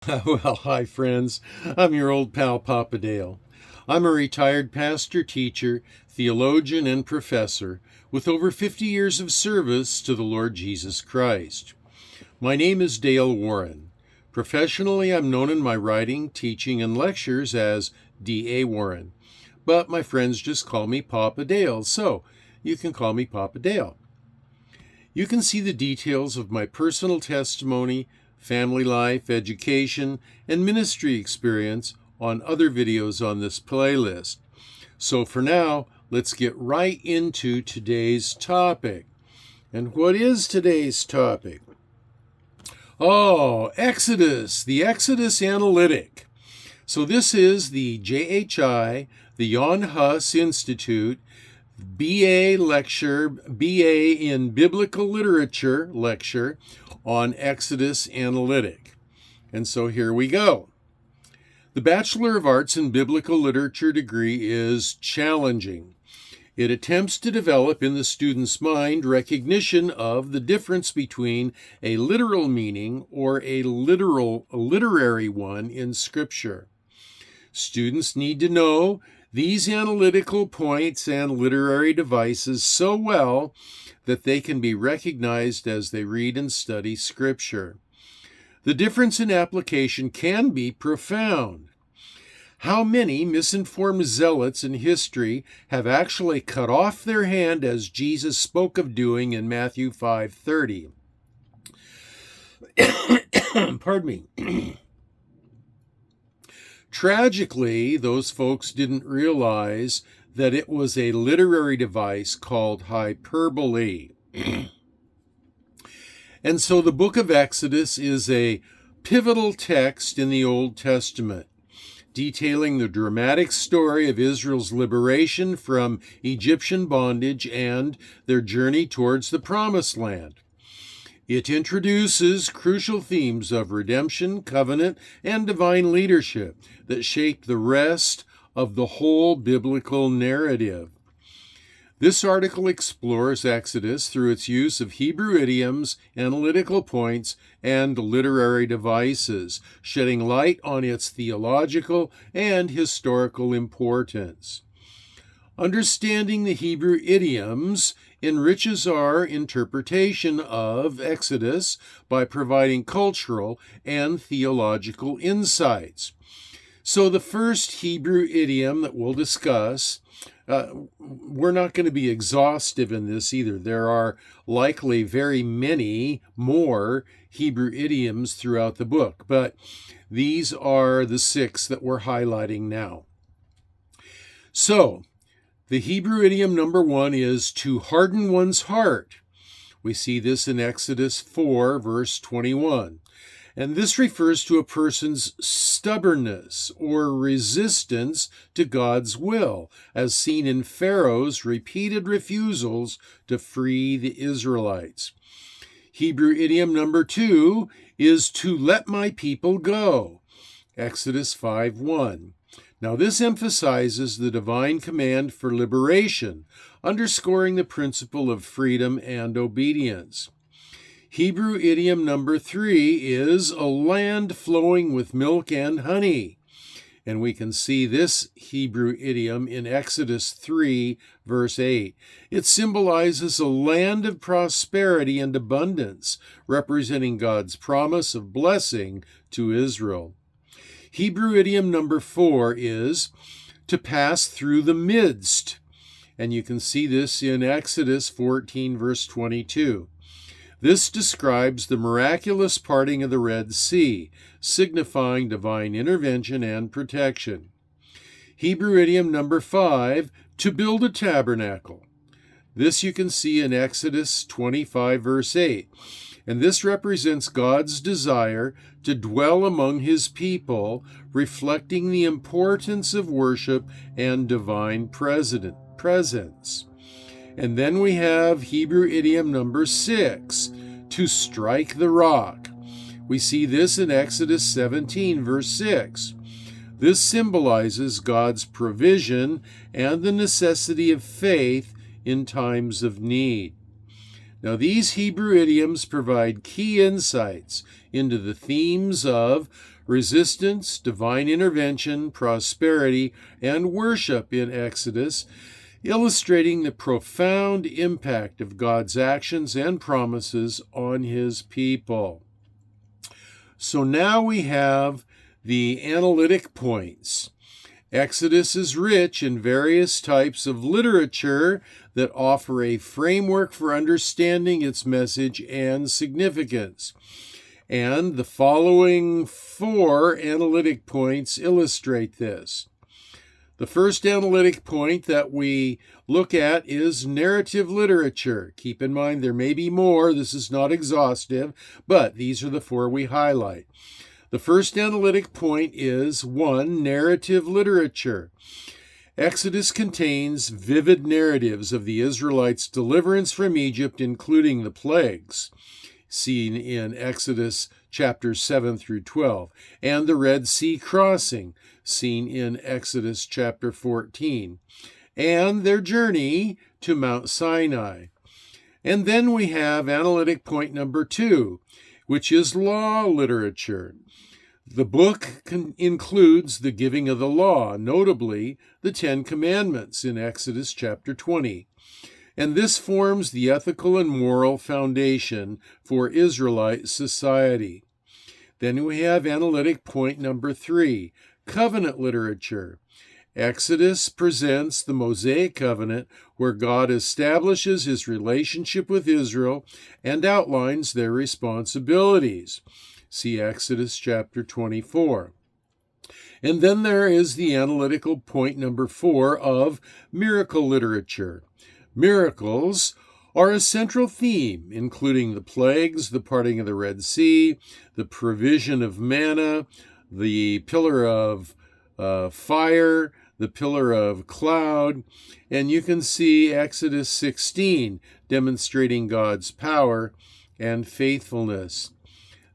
Well, hi, friends. I'm your old pal, Papa Dale. I'm a retired pastor, teacher, theologian, and professor with over 50 years of service to the Lord Jesus Christ. My name is Dale Warren. Professionally, I'm known in my writing, teaching, and lectures as D.A. Warren, but my friends just call me Papa Dale, so you can call me Papa Dale. You can see the details of my personal testimony, family life, education, and ministry experience on other videos on this playlist. So for now, let's get right into today's topic. And what is today's topic? Oh, Exodus, the Exodus Analytic. So this is the JHI, the Jan Hus Institute, BA lecture, BA in Biblical Literature lecture on Exodus Analytic. And so here we go. The Bachelor of Arts in Biblical Literature degree is challenging. It attempts to develop in the student's mind recognition of the difference between a literal meaning or a literary one in Scripture. Students need to know these analytical points and literary devices so well that they can be recognized as they read and study Scripture. The difference in application can be profound. How many misinformed zealots in history have actually cut off their hand as Jesus spoke of doing in Matthew 5:30? Pardon me. Tragically, those folks didn't realize that it was a literary device called hyperbole. And so the book of Exodus is a pivotal text in the Old Testament, detailing the dramatic story of Israel's liberation from Egyptian bondage and their journey towards the Promised Land. It introduces crucial themes of redemption, covenant, and divine leadership that shape the rest of the whole biblical narrative. This article explores Exodus through its use of Hebrew idioms, analytical points, and literary devices, shedding light on its theological and historical importance. Understanding the Hebrew idioms enriches our interpretation of Exodus by providing cultural and theological insights. So the first Hebrew idiom that we'll discuss, we're not going to be exhaustive in this either. There are likely very many more Hebrew idioms throughout the book, but these are the 6 that we're highlighting now. So, the Hebrew idiom number 1 is to harden one's heart. We see this in Exodus 4, verse 21. And this refers to a person's stubbornness or resistance to God's will, as seen in Pharaoh's repeated refusals to free the Israelites. Hebrew idiom number 2 is to let my people go. Exodus 5:1. Now this emphasizes the divine command for liberation, underscoring the principle of freedom and obedience. Hebrew idiom number 3 is a land flowing with milk and honey. And we can see this Hebrew idiom in Exodus 3, verse 8. It symbolizes a land of prosperity and abundance, representing God's promise of blessing to Israel. Hebrew idiom number 4 is to pass through the midst. And you can see this in Exodus 14, verse 22. This describes the miraculous parting of the Red Sea, signifying divine intervention and protection. Hebrew idiom number 5, to build a tabernacle. This you can see in Exodus 25, verse 8. And this represents God's desire to dwell among his people, reflecting the importance of worship and divine presence. And then we have Hebrew idiom number 6, to strike the rock. We see this in Exodus 17, verse 6. This symbolizes God's provision and the necessity of faith in times of need. Now, these Hebrew idioms provide key insights into the themes of resistance, divine intervention, prosperity, and worship in Exodus, illustrating the profound impact of God's actions and promises on his people. So now we have the analytic points. Exodus is rich in various types of literature that offer a framework for understanding its message and significance. And the following 4 analytic points illustrate this. The first analytic point that we look at is narrative literature. Keep in mind there may be more. This is not exhaustive, but these are the 4 we highlight. The first analytic point is 1. Narrative literature. Exodus contains vivid narratives of the Israelites' deliverance from Egypt, including the plagues, seen in Exodus chapters 7 through 12, and the Red Sea crossing, seen in Exodus chapter 14, and their journey to Mount Sinai. And then we have analytic point number 2, which is law literature. The book includes the giving of the law, notably the 10 Commandments in Exodus chapter 20. And this forms the ethical and moral foundation for Israelite society. Then we have analytic point number 3, covenant literature. Exodus presents the Mosaic covenant, where God establishes his relationship with Israel and outlines their responsibilities. See Exodus chapter 24. And then there is the analytical point number 4 of miracle literature. Miracles are a central theme, including the plagues, the parting of the Red Sea, the provision of manna, the pillar of fire, the pillar of cloud, and you can see Exodus 16 demonstrating God's power and faithfulness.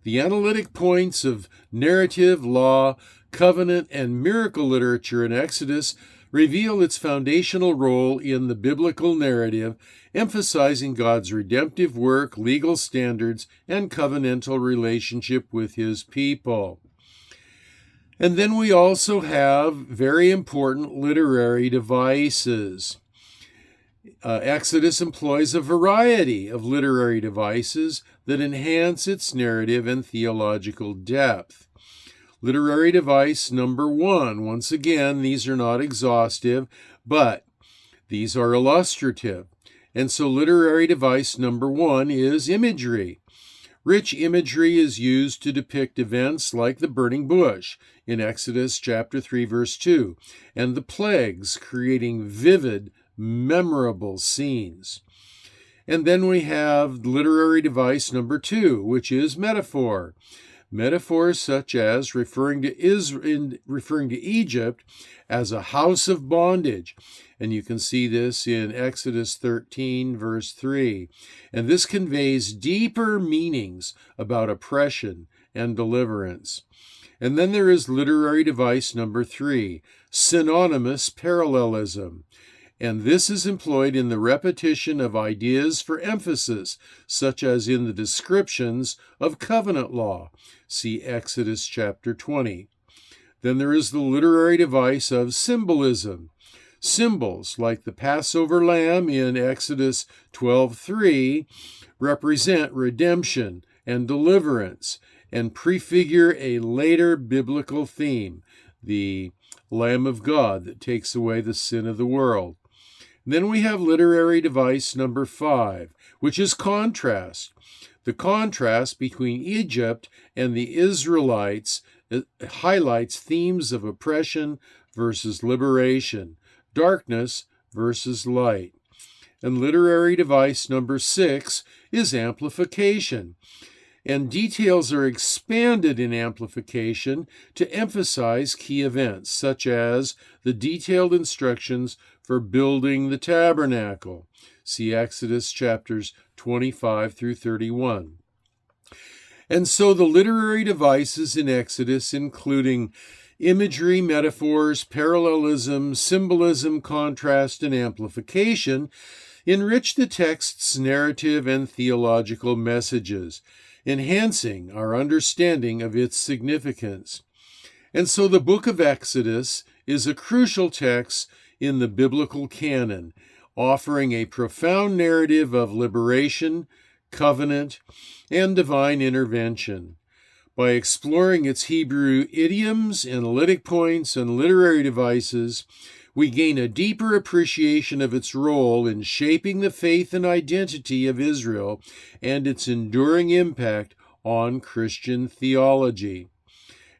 The analytic points of narrative, law, covenant, and miracle literature in Exodus reveal its foundational role in the biblical narrative, emphasizing God's redemptive work, legal standards, and covenantal relationship with his people. And then we also have very important literary devices. Exodus employs a variety of literary devices that enhance its narrative and theological depth. Literary device number 1. Once again, these are not exhaustive, but these are illustrative. And so literary device number 1 is imagery. Rich imagery is used to depict events like the burning bush in Exodus chapter 3, verse 2, and the plagues, creating vivid, memorable scenes. And then we have literary device number 2, which is metaphor. Metaphors such as referring to Egypt as a house of bondage. And you can see this in Exodus 13, verse 3. And this conveys deeper meanings about oppression and deliverance. And then there is literary device number 3, synonymous parallelism. And this is employed in the repetition of ideas for emphasis, such as in the descriptions of covenant law. See Exodus chapter 20. Then there is the literary device of symbolism. Symbols like the Passover lamb in Exodus 12:3 represent redemption and deliverance and prefigure a later biblical theme, the Lamb of God that takes away the sin of the world. Then we have literary device number 5, which is contrast. The contrast between Egypt and the Israelites highlights themes of oppression versus liberation, darkness versus light. And literary device number 6 is amplification. And details are expanded in amplification to emphasize key events, such as the detailed instructions for building the tabernacle. See Exodus chapters 25 through 31. And so the literary devices in Exodus, including imagery, metaphors, parallelism, symbolism, contrast, and amplification, enrich the text's narrative and theological messages, enhancing our understanding of its significance. And so the book of Exodus is a crucial text in the biblical canon, offering a profound narrative of liberation, covenant, and divine intervention. By exploring its Hebrew idioms, analytic points, and literary devices, we gain a deeper appreciation of its role in shaping the faith and identity of Israel and its enduring impact on Christian theology.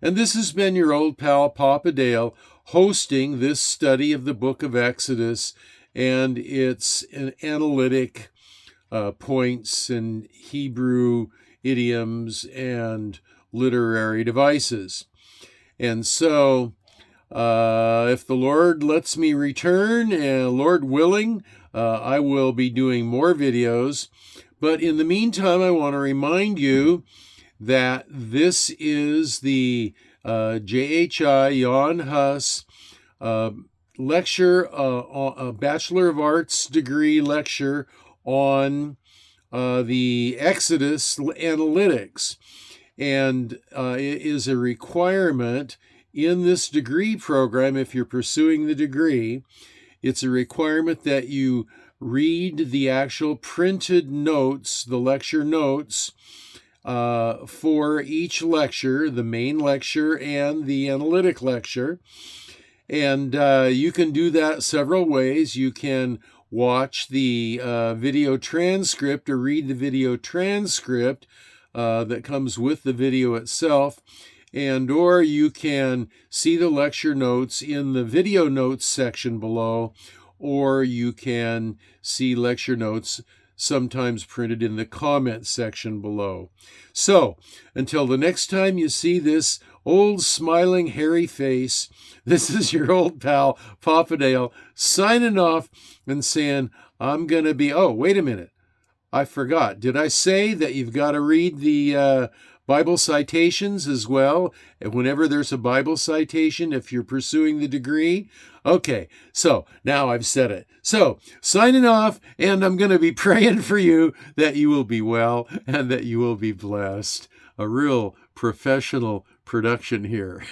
And this has been your old pal Papa Dale hosting this study of the book of Exodus and its analytic points and Hebrew idioms and literary devices. And so, if the Lord lets me return, and Lord willing, I will be doing more videos. But in the meantime, I want to remind you that this is the JHI Jan Hus lecture, a Bachelor of Arts degree lecture on the Exodus analytics. And it is a requirement in this degree program, if you're pursuing the degree, it's a requirement that you read the actual printed notes, the lecture notes, for each lecture, the main lecture and the analytic lecture. And you can do that several ways. You can watch the video transcript or read the video transcript that comes with the video itself, or you can see the lecture notes in the video notes section below, or you can see lecture notes sometimes printed in the comment section below. So, until the next time you see this old smiling hairy face, this is your old pal Papa Dale signing off and saying, I'm going to be, oh, wait a minute. I forgot. Did I say that you've got to read the Bible citations as well? And whenever there's a Bible citation, if you're pursuing the degree? Okay, so now I've said it. So, signing off, and I'm going to be praying for you that you will be well and that you will be blessed. A real professional production here.